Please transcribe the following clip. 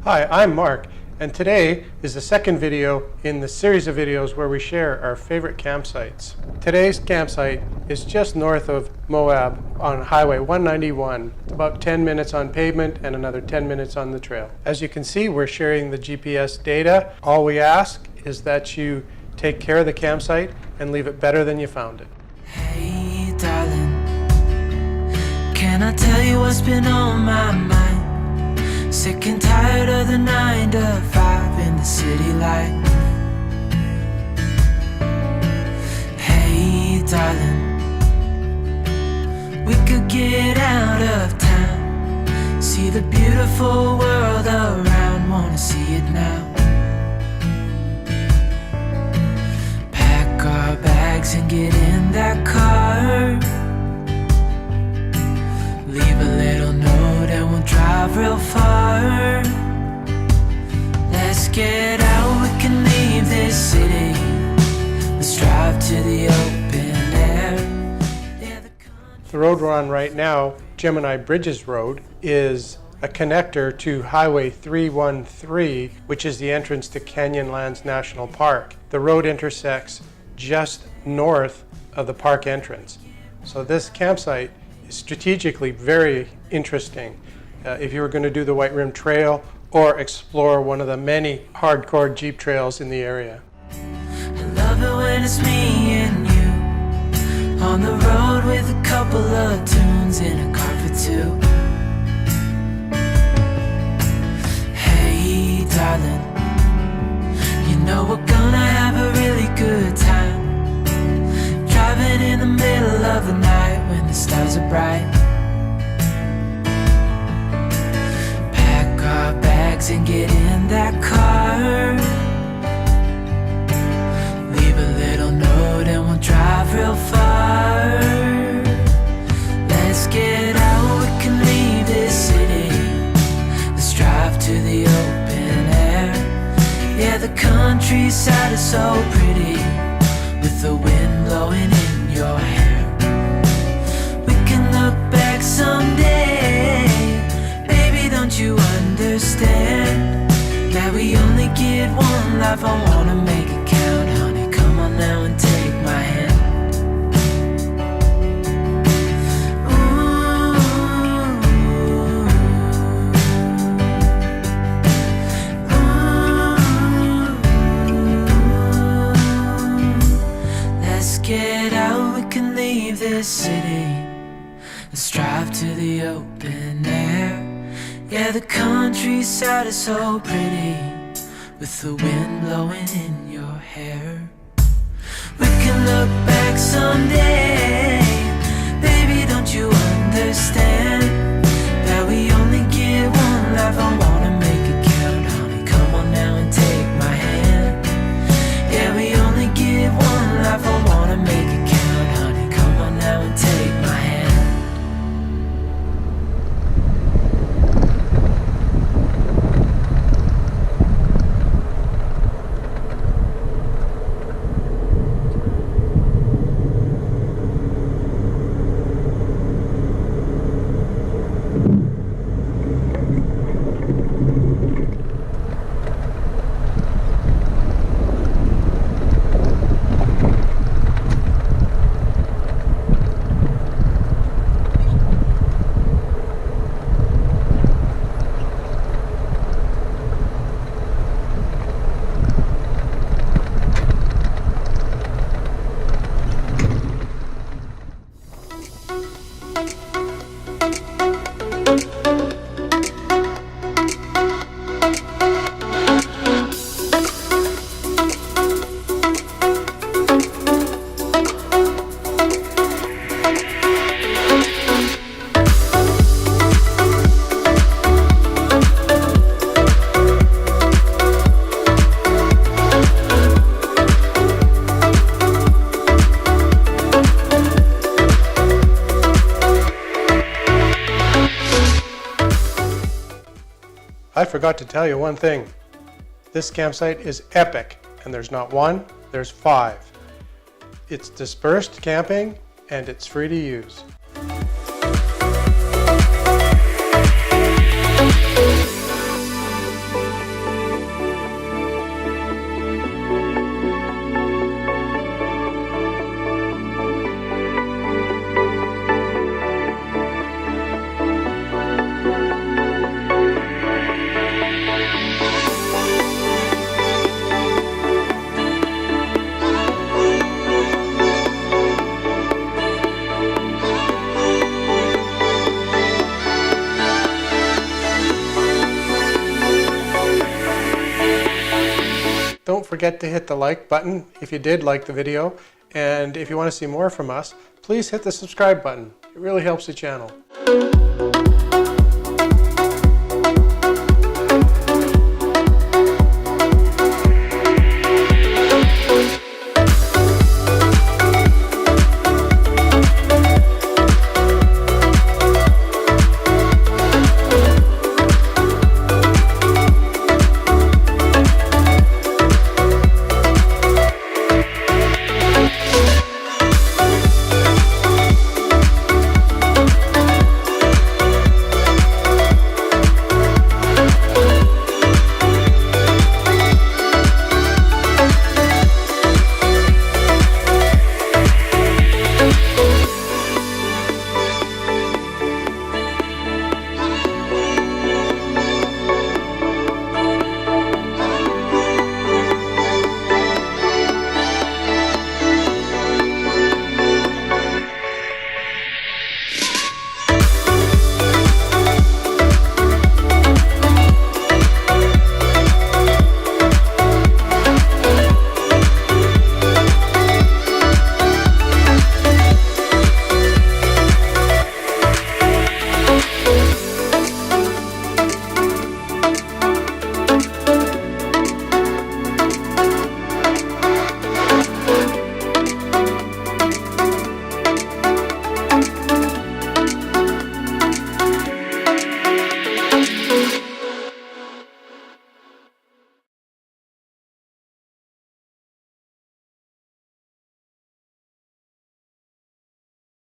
Hi, I'm Mark, and today is the second video in the series of videos where we share our favorite campsites. Today's campsite is just north of Moab on Highway 191, about 10 minutes on pavement and another 10 minutes on the trail. As you can see, we're sharing the GPS data. All we ask is that you take care of the campsite and leave it better than you found it. Hey darling, can I tell you what's been on my mind? Sick and tired of the 9 to 5 in the city life. Hey darling, we could get out of town, see the beautiful world around, wanna see it now. Pack our bags and get in that car, leave a little note and we'll drive real far. Let's get out, we can leave this city. Let's drive to the open air. The road we're on right now, Gemini Bridges Road, is a connector to Highway 313, which is the entrance to Canyonlands National Park. The road intersects just north of the park entrance. So this campsite is strategically very interesting if you were going to do the White Rim Trail or explore one of the many hardcore Jeep trails in the area. I love it when it's me and you on the road with a couple of tunes in a car for two. Hey darling, you know we're gonna have a really good time, driving in the middle of the night when the stars are bright. Pack our bags and get in that car, leave a little note and we'll drive real far. Let's get out, we can leave this city. Let's drive to the open air. Yeah, the countryside is so pretty, with the wind blowing in your hair. We can look back someday, baby, don't you understand that we only get one life? I wanna make it count, honey, come on now and take my hand. Let's get out, we can leave this city. Let's drive to the open air. Yeah, the countryside is so pretty, with the wind blowing in your hair. We can look back someday, baby, don't you understand that we only get one life? I wanna make it count, honey, come on now and take my hand. Yeah, we only get one life, I wanna make it count, honey, come on now and take my hand. I forgot to tell you one thing. This campsite is epic, and there's not one, there's 5. It's dispersed camping, and it's free to use. forget to hit the like button if you did like the video. And if you want to see more from us, please hit the subscribe button. It really helps the channel.